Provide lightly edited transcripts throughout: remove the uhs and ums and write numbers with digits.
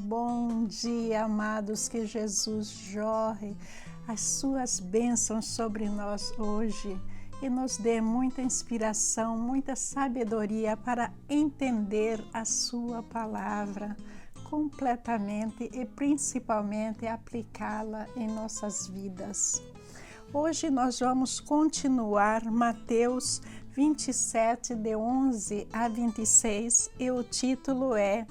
Bom dia, amados, que Jesus jorre as suas bênçãos sobre nós hoje e nos dê muita inspiração, muita sabedoria para entender a sua palavra completamente e principalmente aplicá-la em nossas vidas. Hoje nós vamos continuar Mateus 27, de 11 a 26, e o título é: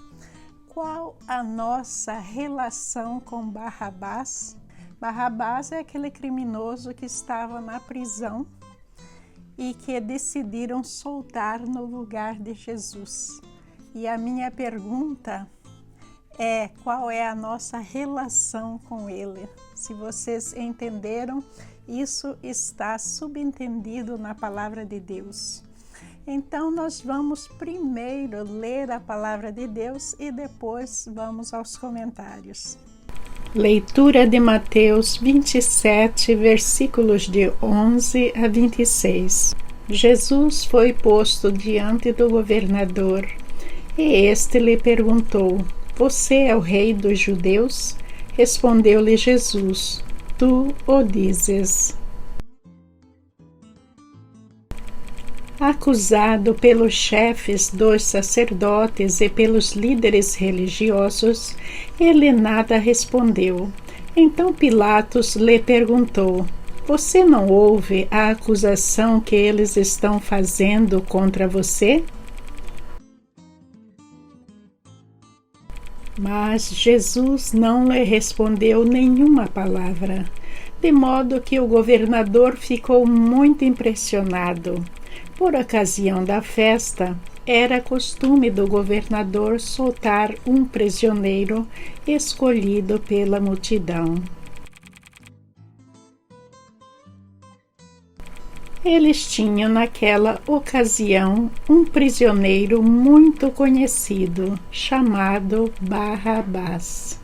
qual a nossa relação com Barrabás? Barrabás é aquele criminoso que estava na prisão e que decidiram soltar no lugar de Jesus. E a minha pergunta é: qual é a nossa relação com ele? Se vocês entenderam, isso está subentendido na palavra de Deus. Então, nós vamos primeiro ler a palavra de Deus e depois vamos aos comentários. Leitura de Mateus 27, versículos de 11 a 26. Jesus foi posto diante do governador e este lhe perguntou: Você é o rei dos judeus? Respondeu-lhe Jesus: Tu o dizes. Acusado pelos chefes dos sacerdotes e pelos líderes religiosos, ele nada respondeu. Então Pilatos lhe perguntou: Você não ouve a acusação que eles estão fazendo contra você? Mas Jesus não lhe respondeu nenhuma palavra, de modo que o governador ficou muito impressionado. Por ocasião da festa, era costume do governador soltar um prisioneiro escolhido pela multidão. Eles tinham naquela ocasião um prisioneiro muito conhecido, chamado Barrabás.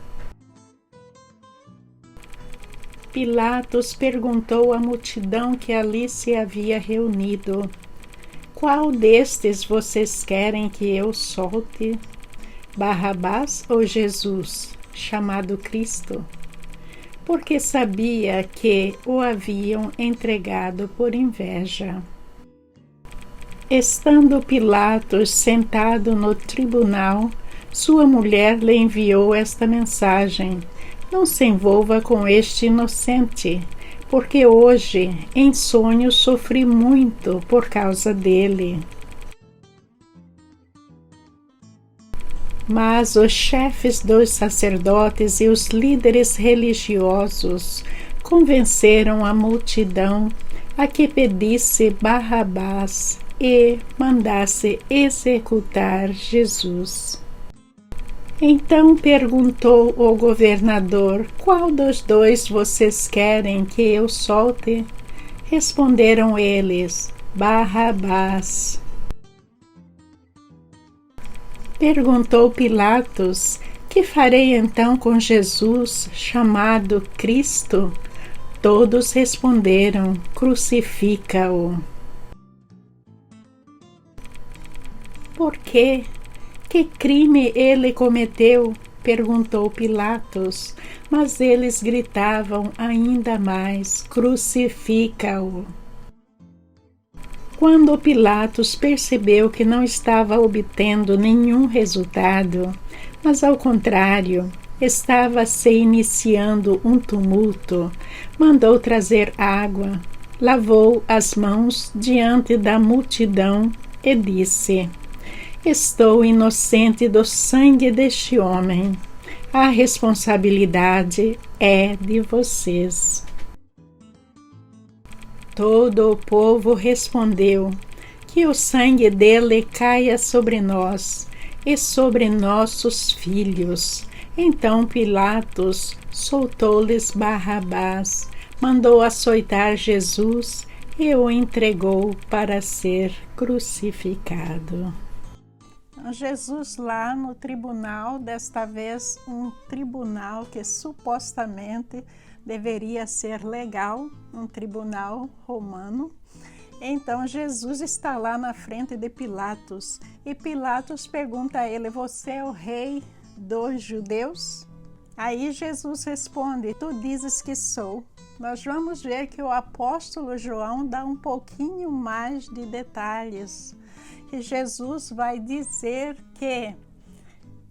Pilatos perguntou à multidão que ali se havia reunido: Qual destes vocês querem que eu solte? Barrabás ou Jesus, chamado Cristo? Porque sabia que o haviam entregado por inveja. Estando Pilatos sentado no tribunal, sua mulher lhe enviou esta mensagem: Não se envolva com este inocente, porque hoje, em sonho, sofri muito por causa dele. Mas os chefes dos sacerdotes e os líderes religiosos convenceram a multidão a que pedisse Barrabás e mandasse executar Jesus. Então perguntou o governador: Qual dos dois vocês querem que eu solte? Responderam eles: Barrabás. Perguntou Pilatos: Que farei então com Jesus, chamado Cristo? Todos responderam: Crucifica-o. Por quê? Que crime ele cometeu? Perguntou Pilatos, mas eles gritavam ainda mais: Crucifica-o. Quando Pilatos percebeu que não estava obtendo nenhum resultado, mas ao contrário, estava se iniciando um tumulto, mandou trazer água, lavou as mãos diante da multidão e disse: Estou inocente do sangue deste homem. A responsabilidade é de vocês. Todo o povo respondeu: Que o sangue dele caia sobre nós e sobre nossos filhos. Então Pilatos soltou-lhes Barrabás, mandou açoitar Jesus e o entregou para ser crucificado. Jesus lá no tribunal, desta vez um tribunal que supostamente deveria ser legal, um tribunal romano. Então Jesus está lá na frente de Pilatos e Pilatos pergunta a ele: Você é o rei dos judeus? Aí Jesus responde: tu dizes que sou. Nós vamos ver que o apóstolo João dá um pouquinho mais de detalhes. Que Jesus vai dizer que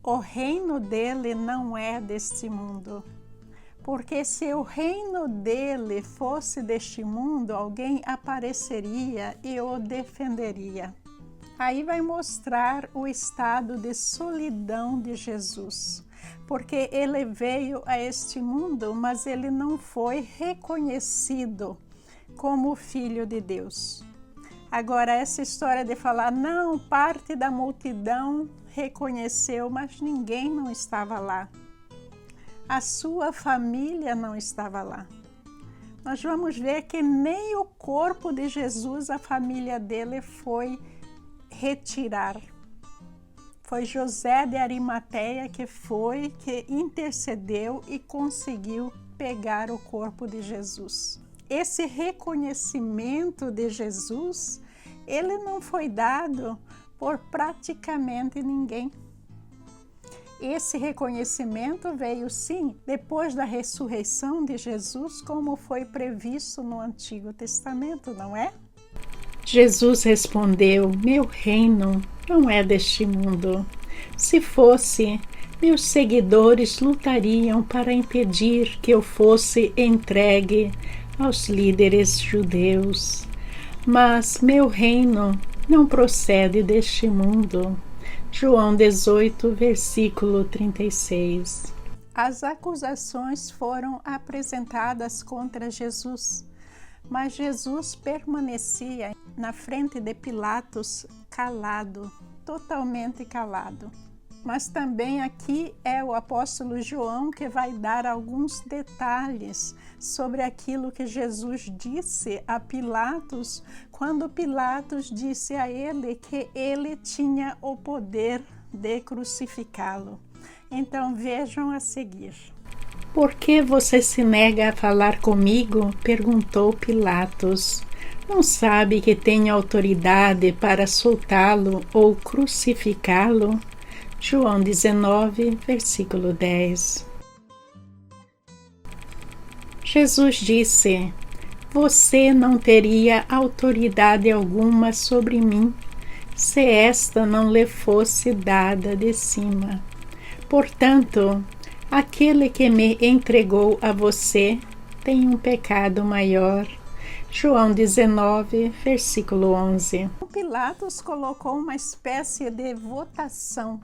o reino dele não é deste mundo. Porque se o reino dele fosse deste mundo, alguém apareceria e o defenderia. Aí vai mostrar o estado de solidão de Jesus. Porque ele veio a este mundo, mas ele não foi reconhecido como filho de Deus. Agora, essa história de falar, não, parte da multidão reconheceu, mas ninguém não estava lá. A sua família não estava lá. Nós vamos ver que nem o corpo de Jesus, a família dele foi retirar. Foi José de Arimateia que intercedeu e conseguiu pegar o corpo de Jesus. Esse reconhecimento de Jesus, ele não foi dado por praticamente ninguém. Esse reconhecimento veio, sim, depois da ressurreição de Jesus, como foi previsto no Antigo Testamento, não é? Jesus respondeu: meu reino não é deste mundo. Se fosse, meus seguidores lutariam para impedir que eu fosse entregue aos líderes judeus. Mas meu reino não procede deste mundo. João 18, versículo 36. As acusações foram apresentadas contra Jesus, mas Jesus permanecia na frente de Pilatos calado, totalmente calado. Mas também aqui é o apóstolo João que vai dar alguns detalhes sobre aquilo que Jesus disse a Pilatos, quando Pilatos disse a ele que ele tinha o poder de crucificá-lo. Então vejam a seguir. Por que você se nega a falar comigo? Perguntou Pilatos. Não sabe que tem autoridade para soltá-lo ou crucificá-lo? João 19, versículo 10. Jesus disse: você não teria autoridade alguma sobre mim, se esta não lhe fosse dada de cima. Portanto, aquele que me entregou a você tem um pecado maior. João 19, versículo 11. Pilatos colocou uma espécie de votação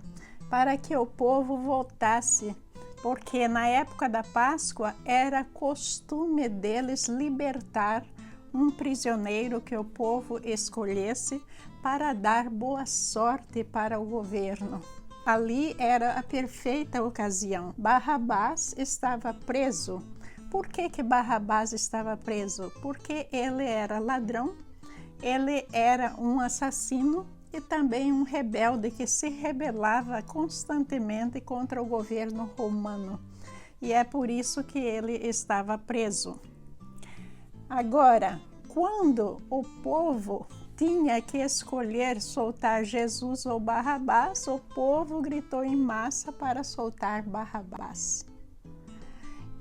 para que o povo votasse, porque na época da Páscoa era costume deles libertar um prisioneiro que o povo escolhesse para dar boa sorte para o governo. Ali era a perfeita ocasião. Barrabás estava preso. Por que Barrabás estava preso? Porque ele era ladrão, ele era um assassino e também um rebelde que se rebelava constantemente contra o governo romano. E é por isso que ele estava preso. Agora, quando o povo tinha que escolher soltar Jesus ou Barrabás, o povo gritou em massa para soltar Barrabás.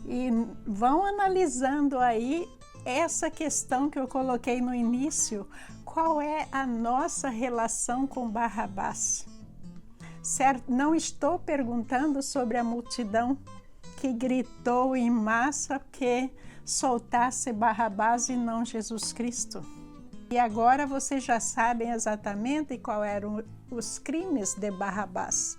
E vão analisando aí essa questão que eu coloquei no início, qual é a nossa relação com Barrabás? Certo? Não estou perguntando sobre a multidão que gritou em massa que soltasse Barrabás e não Jesus Cristo. E agora vocês já sabem exatamente quais eram os crimes de Barrabás.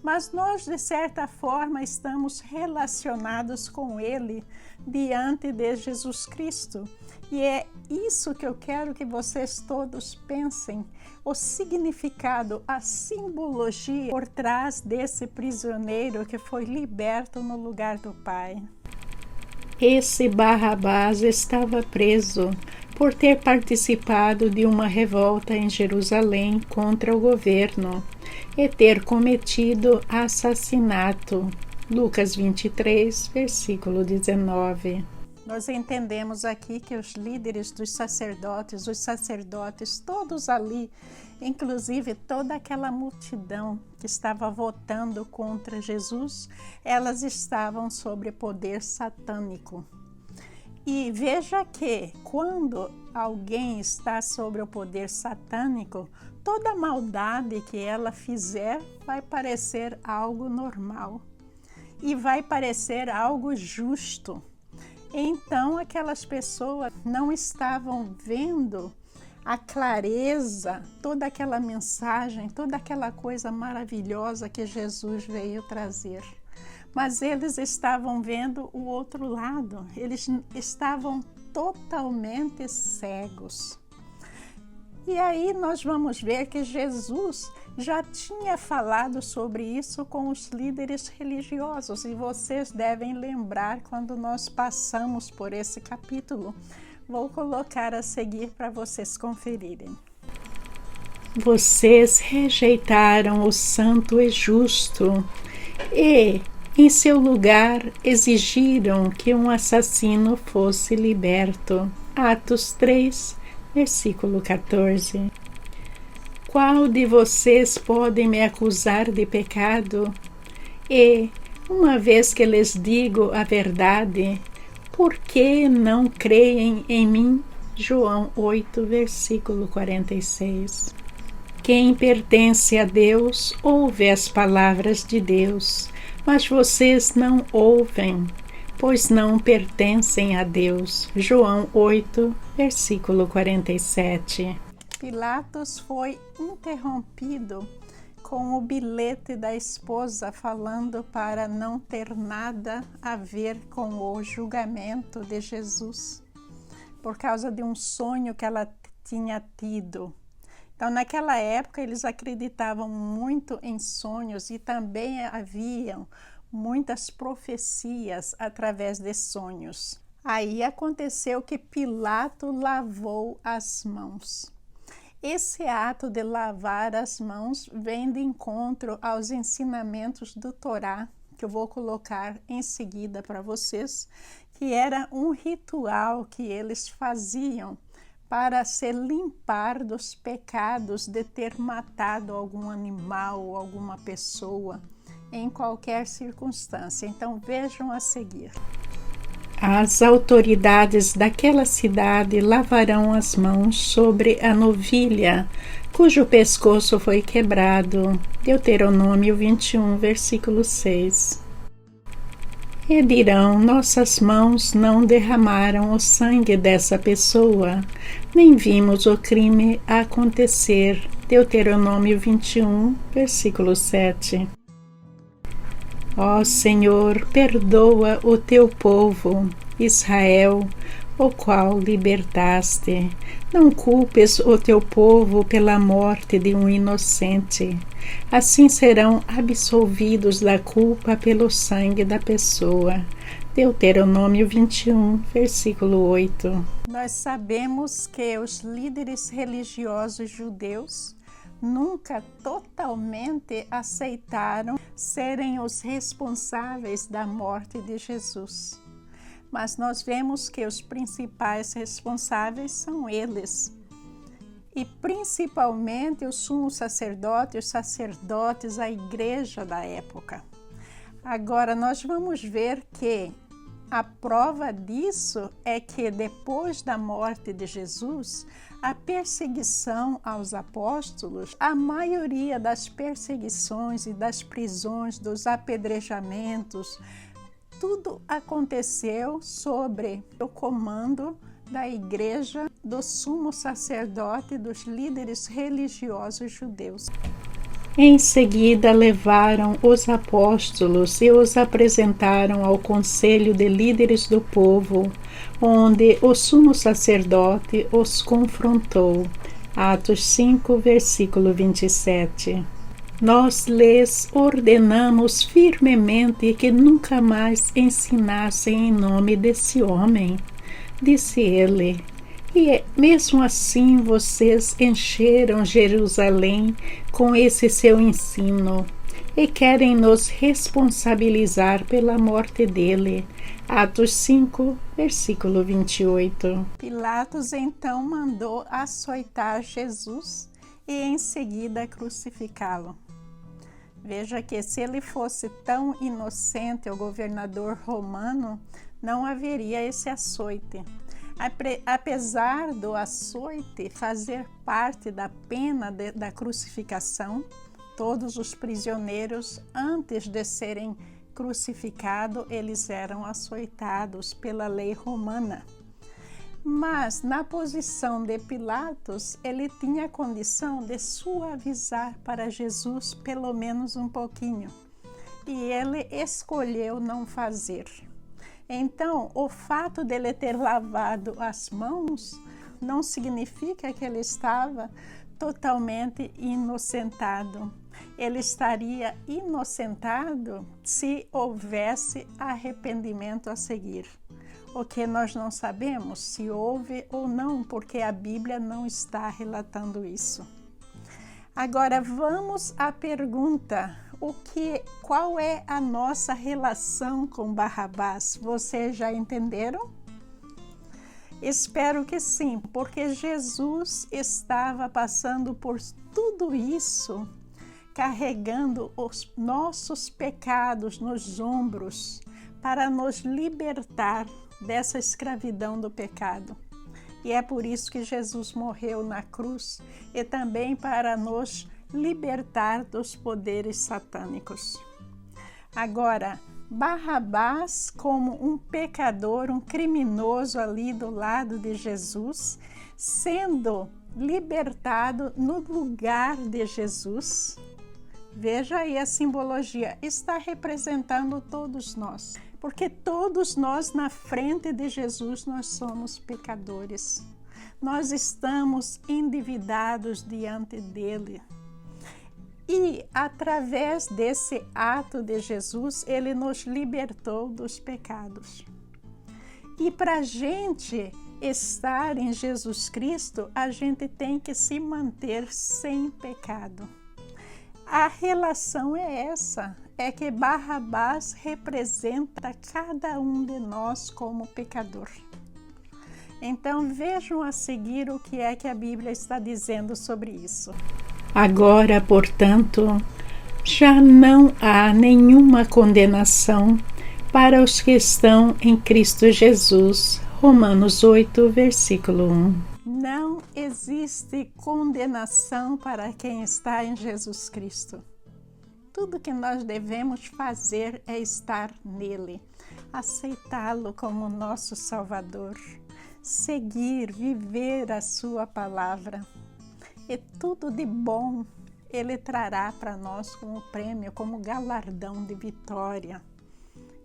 Mas nós, de certa forma, estamos relacionados com ele diante de Jesus Cristo. E é isso que eu quero que vocês todos pensem, o significado, a simbologia por trás desse prisioneiro que foi liberto no lugar do Pai. Esse Barrabás estava preso por ter participado de uma revolta em Jerusalém contra o governo e ter cometido assassinato. Lucas 23, versículo 19. Nós entendemos aqui que os líderes dos sacerdotes, os sacerdotes, todos ali, inclusive toda aquela multidão que estava votando contra Jesus, elas estavam sob poder satânico. E veja que quando alguém está sob o poder satânico, toda maldade que ela fizer vai parecer algo normal e vai parecer algo justo. Então, aquelas pessoas não estavam vendo a clareza, toda aquela mensagem, toda aquela coisa maravilhosa que Jesus veio trazer. Mas eles estavam vendo o outro lado, eles estavam totalmente cegos. E aí nós vamos ver que Jesus já tinha falado sobre isso com os líderes religiosos, e vocês devem lembrar quando nós passamos por esse capítulo. Vou colocar a seguir para vocês conferirem. Vocês rejeitaram o santo e justo e, em seu lugar, exigiram que um assassino fosse liberto. Atos 3, versículo 14. Qual de vocês pode me acusar de pecado? E, uma vez que lhes digo a verdade, por que não creem em mim? João 8, versículo 46. Quem pertence a Deus ouve as palavras de Deus, mas vocês não ouvem, pois não pertencem a Deus. João 8, versículo 47. Pilatos foi interrompido com o bilhete da esposa falando para não ter nada a ver com o julgamento de Jesus, por causa de um sonho que ela tinha tido. Então, naquela época, eles acreditavam muito em sonhos e também haviam muitas profecias através de sonhos. Aí aconteceu que Pilato lavou as mãos. Esse ato de lavar as mãos vem de encontro aos ensinamentos do Torá, que eu vou colocar em seguida para vocês, que era um ritual que eles faziam para se limpar dos pecados de ter matado algum animal ou alguma pessoa em qualquer circunstância. Então vejam a seguir. As autoridades daquela cidade lavarão as mãos sobre a novilha, cujo pescoço foi quebrado. Deuteronômio 21, versículo 6. E dirão: nossas mãos não derramaram o sangue dessa pessoa, nem vimos o crime acontecer. Deuteronômio 21, versículo 7. Ó Senhor, perdoa o teu povo, Israel, o qual libertaste. Não culpes o teu povo pela morte de um inocente. Assim serão absolvidos da culpa pelo sangue da pessoa. Deuteronômio 21, versículo 8. Nós sabemos que os líderes religiosos judeus nunca totalmente aceitaram serem os responsáveis da morte de Jesus. Mas nós vemos que os principais responsáveis são eles. E principalmente o sumo sacerdote, os sacerdotes, a igreja da época. Agora nós vamos ver que a prova disso é que depois da morte de Jesus, a perseguição aos apóstolos, a maioria das perseguições e das prisões, dos apedrejamentos, tudo aconteceu sobre o comando da igreja, do sumo sacerdote e dos líderes religiosos judeus. Em seguida, levaram os apóstolos e os apresentaram ao conselho de líderes do povo, onde o sumo sacerdote os confrontou. Atos 5, versículo 27. Nós lhes ordenamos firmemente que nunca mais ensinassem em nome desse homem, disse ele. E mesmo assim vocês encheram Jerusalém com esse seu ensino. e querem nos responsabilizar pela morte dele. Atos 5, versículo 28. Pilatos então mandou açoitar Jesus e em seguida crucificá-lo. Veja que se ele fosse tão inocente, o governador romano, não haveria esse açoite. Apesar do açoite fazer parte da pena da crucificação, todos os prisioneiros, antes de serem crucificados, eles eram açoitados pela lei romana. Mas, na posição de Pilatos, ele tinha a condição de suavizar para Jesus pelo menos um pouquinho. E ele escolheu não fazer. Então, o fato dele ter lavado as mãos não significa que ele estava totalmente inocentado. Ele estaria inocentado se houvesse arrependimento a seguir. O que nós não sabemos se houve ou não, porque a Bíblia não está relatando isso. Agora vamos à pergunta: qual é a nossa relação com Barrabás? Vocês já entenderam? Espero que sim, porque Jesus estava passando por tudo isso, carregando os nossos pecados nos ombros para nos libertar dessa escravidão do pecado. E é por isso que Jesus morreu na cruz e também para nos libertar dos poderes satânicos. Agora, Barrabás, como um pecador, um criminoso ali do lado de Jesus, sendo libertado no lugar de Jesus. Veja aí a simbologia, está representando todos nós, porque todos nós na frente de Jesus nós somos pecadores. Nós estamos endividados diante dele. E através desse ato de Jesus, ele nos libertou dos pecados. E para a gente estar em Jesus Cristo, a gente tem que se manter sem pecado. A relação é essa, é que Barrabás representa cada um de nós como pecador. Então vejam a seguir o que é que a Bíblia está dizendo sobre isso. Agora, portanto, já não há nenhuma condenação para os que estão em Cristo Jesus. Romanos 8, versículo 1. Não existe condenação para quem está em Jesus Cristo. Tudo que nós devemos fazer é estar nele, aceitá-lo como nosso Salvador, seguir, viver a sua palavra. E tudo de bom ele trará para nós como prêmio, como galardão de vitória.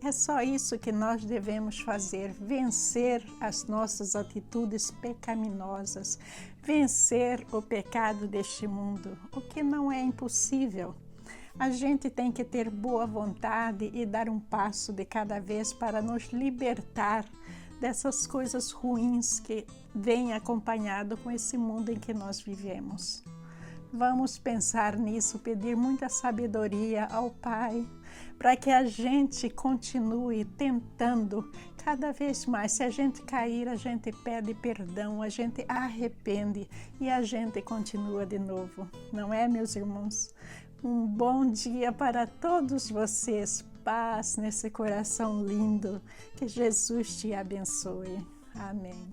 É só isso que nós devemos fazer, vencer as nossas atitudes pecaminosas, vencer o pecado deste mundo, o que não é impossível. A gente tem que ter boa vontade e dar um passo de cada vez para nos libertar dessas coisas ruins que vêm acompanhado com esse mundo em que nós vivemos. Vamos pensar nisso, pedir muita sabedoria ao Pai, para que a gente continue tentando cada vez mais. Se a gente cair, a gente pede perdão, a gente arrepende e a gente continua de novo. Não é, meus irmãos? Um bom dia para todos vocês. Paz nesse coração lindo. Que Jesus te abençoe. Amém.